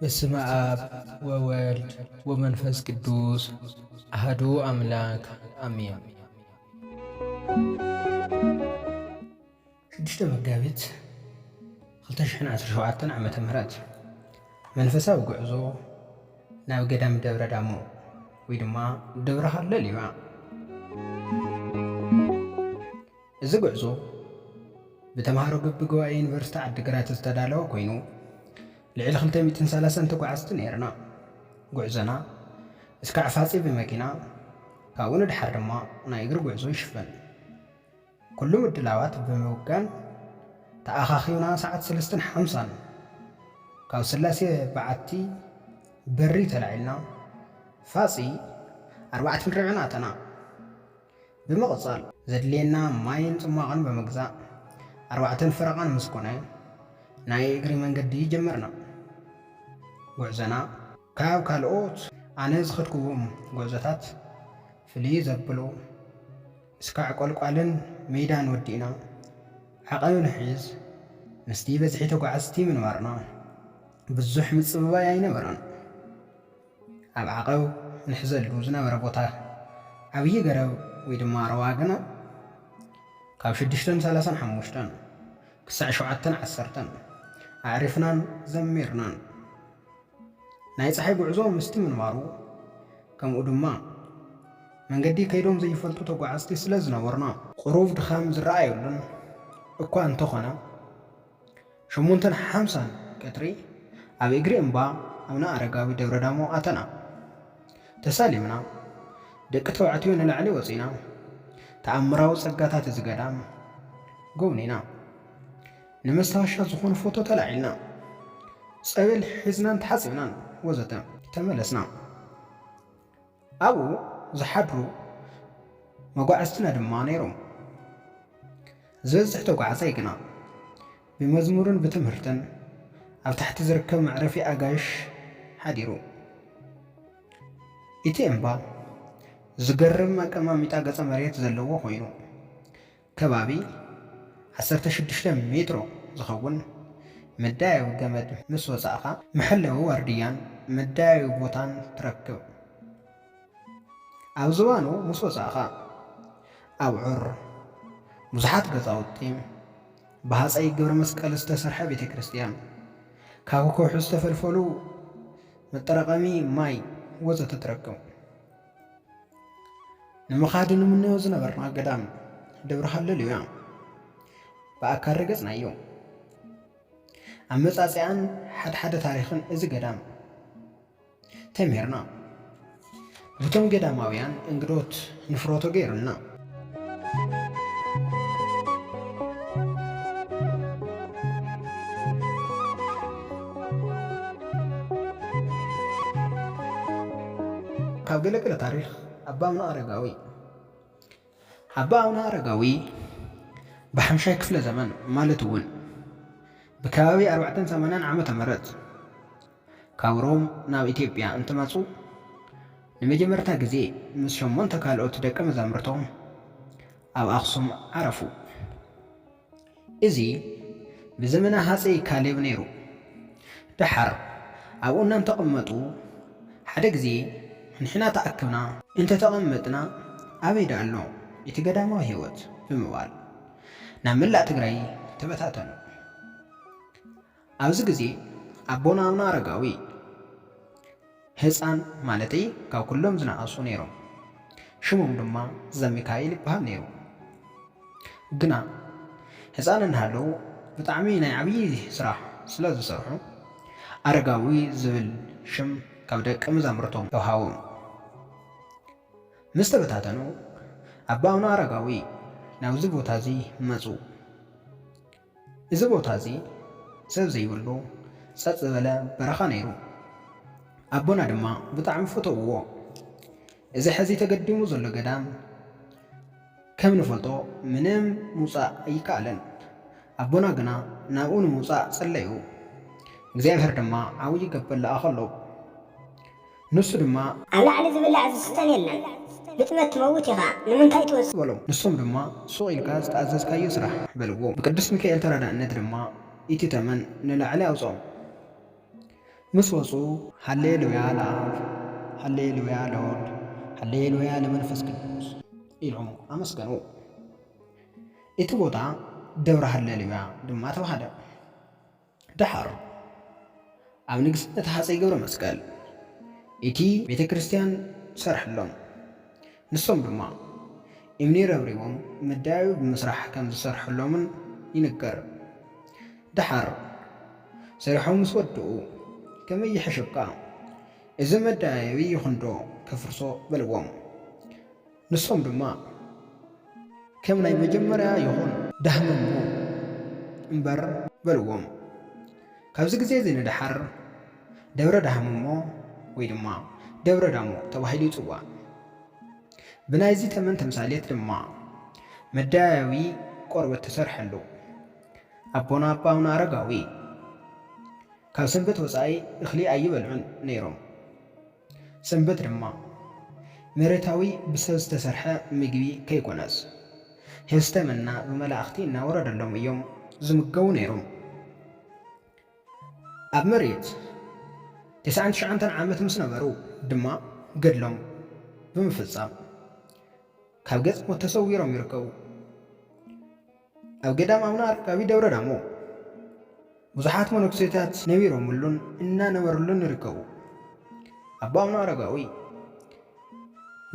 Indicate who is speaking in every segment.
Speaker 1: በስመ አብ ወወልድ ወመንፈስ ቅዱስ አሐዱ አምላክ አሜን። 6 መጋቢት 2017 ዓመተ ምህረት መንፈሳዊ ጉዕዞ ናብ ገዳም ደብረ ዳሞ ወይ ድማ ደብረ ሃለሊባ። እዚ ጉዕዞ ብተምሃሮ ጉባኤ ዩኒቨርሲቲ ዓዲግራት ዝተዳለወ ኮይኑ ልዕሊ 230 ተጓዓዝቲ ነርና። ጉዕዞና እስካዕ ፋጺ ብመኪና ካብኡ ንድሓር ድማ ናይ እግሪ ጉዕዞ ይሽፈን። ኩሉ ምድላዋት ብምውጋን ተኣኻኺብና ሰዓት 3:50 ካብ ስላሴ በዓቲ በሪ ተላዒልና ፋጺ 4:40 ኣተና። ብምቕጻል ዘድልየና ማይን ጽማቕን ብምግዛእ 4 ፈረቓን ምስ ኮነ ናይ እግሪ መንገዲ ጀመርና። ጉዕዞና ካብ ካልኦት ኣነ ዝኸድክዎም ጉዕዞታት ፍልይ ዘብሎ እስካዕ ቆልቋልን ሜዳን ወዲእና ዓቐብ ንሕዝ ምስቲ በዝሒ ተጓዓዝቲ ምንባርና ብዙሕ ምጽብባይ ኣይነበረን። ኣብ ዓቐብ ንሕዘሉ ዝነበረ ቦታ ዓብዪ ገረብ ወይ ድማ ረዋግና ካብ 6:35 ክሳዕ 7:10 ኣዕሪፍናን ዘሚርናን ናይ ፀሓይ ጉዕዞ ምስቲ ምንባሩ ከምኡ ድማ መንገዲ ከይዶም ዘይፈልጡ ተጓዓዝቲ ስለ ዝነበርና ቁሩብ ድኻም ዝረኣየሉን እኳ እንተኾነ 8:50 ቀትሪ ኣብ እግሪ እምባ ኣብና ኣረጋዊ ደብረ ዳሞ ኣተና። ተሳሊምና ደቂ ተባዕትዮ ንላዕሊ ወፂና ተኣምራዊ ጸጋታት እዚ ገዳም ጎብኒና ንመስታወሻ ዝኾኑ ፎቶ ተላዒልና ጸበል ሒዝናን ተሓፂብናን ወዘተ ተመለስና። ኣብኡ ዝሓድሩ መጓዓዝትና ድማ ነይሮም። ዝበዝሕ ተጓዓዛይ ግና ብመዝሙርን ብትምህርትን ኣብ ታሕቲ ዝርከብ መዕረፊ ኣጋይሽ ሓዲሩ። እቲ እምባ ዝገርም ኣቀማሚጣ ገጸ መሬት ዘለዎ ኮይኑ ከባቢ 16 ሜትሮ ዝኸውን መዳያዊ ገመድ ምስ ወፃእኻ መሐለዊ ዋርድያን መዳያዊ ቦታን ትረክብ። ኣብ ዝባኑ ምስ ወፃእኻ ኣብዑር ብዙሓት ገዛውቲ፣ ብሃፀይ ገብረ መስቀል ዝተሰርሐ ቤተ ክርስቲያን፣ ካብ ከውሒ ዝተፈልፈሉ መጠራቐሚ ማይ ወዘተ ትረክብ። ንምኻድ ንምንዮ ዝነበርና ገዳም ደብረ ሃለሊባ ብኣካል ረገጽናዮ። ኣብ መጻጽያን ሓደ ታሪኽን እዚ ገዳም ተሜርና። ብቶም ገዳማውያን እንግዶት ንፍሮቶ ገይሩልና። ካብ ገለገለ ታሪኽ ኣባ ኣቡነ ኣረጋዊ ብ50 ክፍለ ዘመን ማለት እውን ብከባቢ 480 ዓመተ ምህረት ካብ ሮም ናብ ኢትዮጵያ እንትመጹ ንመጀመርታ ግዜ ምስ 8 ካልኦት ደቀ መዛሙርቶም ኣብ ኣኽሱም ዓረፉ። እዚ ብዘመነ ሃፀይ ካሌብ ነይሩ። ድሓር ኣብኡ እናተቐመጡ ሓደ ግዜ ንሕና ተኣክብና እንተተቐመጥና ኣበይ ዳ ኣሎ እቲ ገዳማዊ ህይወት ብምባል ናብ መላእ ትግራይ ተበታተኑ። ኣብዚ ግዜ ኣቦና ኣረጋዊ ህፃን ማለተይ ካብ ኩሎም ዝነኣሱ ነይሮም። ሽሞም ድማ ዘሚካኤል ይበሃል ነይሩ። ግና ህፃን እናሃለዉ ብጣዕሚ ናይ ዓብዪ ስራሕ ስለ ዝሰርሑ ኣረጋዊ ዝብል ሽም ካብ ደቀ መዛሙርቶም ተዋሃቦም። ምስ ተበታተኑ ኣቡነ ኣረጋዊ ናብዚ ቦታ እዚ መፁ። እዚ ቦታ እዚ ሰብ ዘይብሉ ጸጥ ዝበለ በረኻ ነይሩ። ኣቦና ድማ ብጣዕሚ ፈተውዎ። እዚ ሕዚ ተገዲሙ ዘሎ ገዳም ከም ንፈልጦ ምንም ምውፃእ ኣይከኣለን። ኣቦና ግና ናብኡ ንምውፃእ ጸለዩ። እግዚኣብሔር ድማ ዓብዪ ገበል ለኣኸሎ። ንሱ ድማ
Speaker 2: ኣብ ላዕሊ ዝብላዕ ዝስተን የለን ብጥመት ትመውት ኢኻ ንምንታይ ትወፅእ
Speaker 1: በሎም። ንሶም ድማ ሱቕ ኢልካ ዝተኣዘዝካዮ ስራሕ በልዎ። ብቅዱስ ሚካኤል ተረዳእነት ድማ እቲ ተመን ንላዕሊ ኣውፅኦም። ምስ ወፁ ሃሌሉያ ለአብ ሃሌሉያ ለወልድ ሃሌሉያ ለመንፈስ ቅዱስ ኢሎም አመስገኑ። እቲ ቦታ ደብረ ሃሌሉያ ድማ ተባሃለ። ድሓር ኣብ ንግስነት ሃፀይ ገብረ መስቀል እቲ ቤተ ክርስቲያን ሰርሕሎም፣ ንሶም ድማ እምኒ ረብሪቦም መዳያዊ ብምስራሕ ከም ዝሰርሕሎምን ይንገር። ድሓር ሰሪሖም ምስ ወድኡ ከመይ ይሕሽካ እዚ መዳያዊ ይኹንዶ ከፍርሶ በልዎም። ንሶም ድማ ከም ናይ መጀመርያ ይኹን ዳህመሞ እምበር በልዎም። ካብዚ ግዜ እዚ ንድሓር ደብረ ዳህመሞ ወይ ድማ ደብረ ዳሞ ተባሂሉ ይፅዋዕ። ብናይዚ ተመን ተምሳሌት ድማ መዳያዊ ቆርበት ተሰርሐሉ። ኣቦና ኣባውና ኣረጋዊ ካብ ሰንበት ወፃኢ እኽሊ ኣይበልዑን ነይሮም። ሰንበት ድማ መሬታዊ ብሰብ ዝተሰርሐ ምግቢ ከይኮነስ ህብስተ መና ብመላእኽቲ እናወረደሎም እዮም ዝምገቡ ነይሮም። ኣብ መሬት 99 ዓመት ምስ ነበሩ ድማ ገድሎም ብምፍጻም ካብ ገጽ ሞት ተሰዊሮም ይርከቡ። ኣብ ገዳም ኣቡነ ኣረጋዊ ደብረ ዳሞ ብዙሓት መነኩሴታት ነቢሮምሉን እናነበሩሉን ይርከቡ። ኣቦ ኣቡነ ኣረጋዊ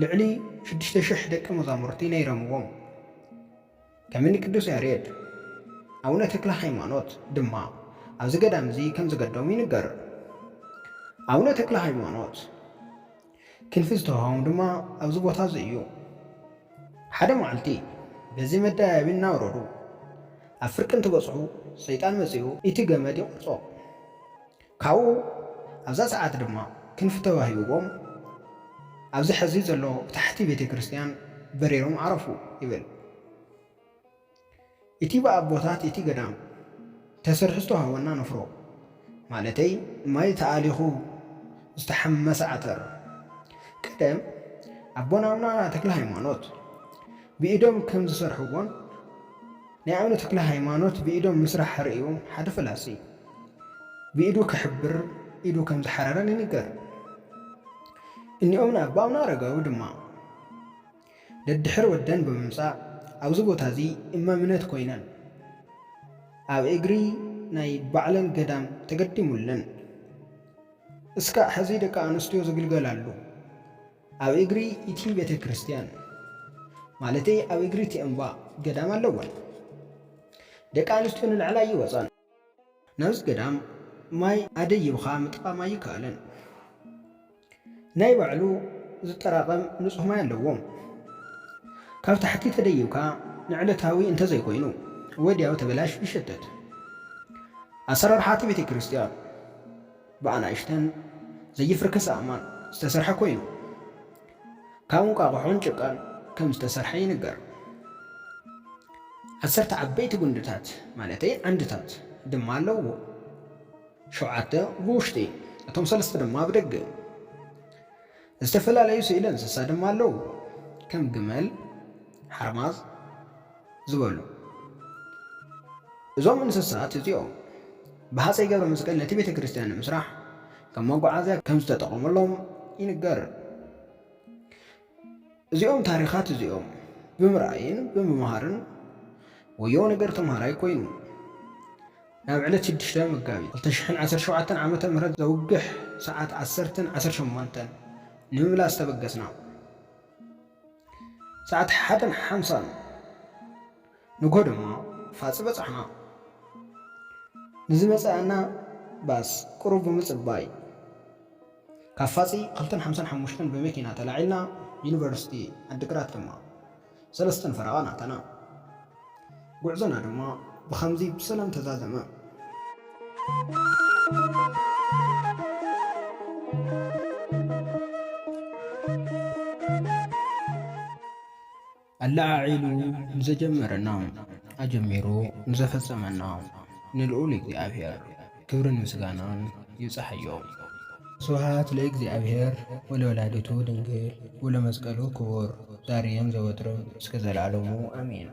Speaker 1: ልዕሊ 6,000 ደቂ መዛሙርቲ ነይሮምዎም። ከምኒ ቅዱስ ያሬድ ኣቡነ ተክለ ሃይማኖት ድማ ኣብዚ ገዳም እዚ ከም ዝገደሙ ይንገር። ኣቡነ ተክለ ሃይማኖት ክንፊ ዝተውሃቦም ድማ ኣብዚ ቦታ እዚ እዩ። ሓደ መዓልቲ በዚ መዳያቢ እናወረዱ ኣብ ፍርቂ እንትበጽሑ ሰይጣን መጺኡ እቲ ገመድ ይቆርጾ። ካብኡ ኣብዛ ሰዓት ድማ ክንፊ ተዋሂቦም ኣብዚ ሕዚ ዘሎ ብታሕቲ ቤተ ክርስቲያን በሪሮም ዓረፉ ይብል። እቲ ብኣቦታት እቲ ገዳም ተሰርሒ ዝተዋህቦና ነፍሮ ማለተይ ማይ ተኣሊኹ ዝተሓመሰ ዓተር ቀደም ኣቦና ኣቡነ ተክለ ሃይማኖት ብኢዶም ከም ዝሰርሕዎን ናይ ኣቡነ ተክለ ሃይማኖት ብኢዶም ምስራሕ ርእዩ ሓደ ፈላሲ ብኢዱ ክሕብር ኢዱ ከም ዝሓረረን ይንገር። እኒኦም ንኣባ ኣቡነ ኣረጋዊ ድማ ደድሕር ወደን ብምምጻእ ኣብዚ ቦታ እዚ እመምነት ኮይነን ኣብ እግሪ ናይ ባዕለን ገዳም ተገዲሙለን እስካዕ ሕዚ ደቂ ኣንስትዮ ዝግልገላሉ ኣብ እግሪ እቲ ቤተ ክርስቲያን ማለተይ ኣብ እግሪ እቲ እምባ ገዳም ኣለወን። ደቂ ኣንስትዮ ንላዕላ ይወፃን። ናብዚ ገዳም ማይ ኣደይብኻ ምጥቃም ኣይከኣለን። ናይ ባዕሉ ዝጠራቐም ንጹህ ማይ ኣለዎም። ካብ ታሕቲ ተደይብካ ንዕለታዊ እንተዘይኮይኑ ወዲያው ተበላሽ ይሸተት። ኣሰራርሓቲ ቤተ ክርስቲያን ብኣናእሽተን ዘይፍርከስ ኣእማን ዝተሰርሐ ኮይኑ ካብ እንቋቑሖን ጭቃን ከም ዝተሰርሐ ይንገር። 10 ዓበይቲ ጉንድታት ማለተይ ዓንድታት ድማ ኣለዎ። 7 ብውሽጢ እቶም 3 ድማ ብደገ። ዝተፈላለዩ ስእሊ እንስሳ ድማ ኣለዎ ከም ግመል፣ ሓርማዝ ዝበሉ። እዞም እንስሳት እዚኦም ብሃፀይ ገብረ መስቀል ነቲ ቤተ ክርስቲያን ንምስራሕ ከም መጓዓዝያ ከም ዝተጠቐመሎም ይንገር። እዚኦም ታሪኻት እዚኦም ብምርኣይን ብምምሃርን ወዮ ነገር ተምሃራይ ኮይኑ ናብ ዕለት 6 መጋቢት 2017 ዓመተ ምህረት ዘውግሕ ሰዓት 10:18 ንምምላስ ተበገስና። ሰዓት 1:50 ንጎ ድማ ፋፂ በጻሕና። ንዝመጽአና ባስ ቁሩብ ብምጽባይ ካብ ፋፂ 2:55 ብመኪና ተላዒልና ዩኒቨርሲቲ ዓዲግራት ድማ 3 ፈረቓ ናተና። ጉዕዞና ድማ ብኸምዚ ብሰላም ተዛዘመ። ኣላዓዒሉ ንዘጀመረና ኣጀሚሩ ንዘፈጸመና ንልዑል እግዚአብሔር ክብርን ምስጋናን ይብጽሐዮም። ስብሐት ለእግዚአብሔር ወለወላዲቱ ድንግል ወለመስቀሉ ክቡር ዛሬም ዘወትርም እስከ ዘለዓለሙ አሜን።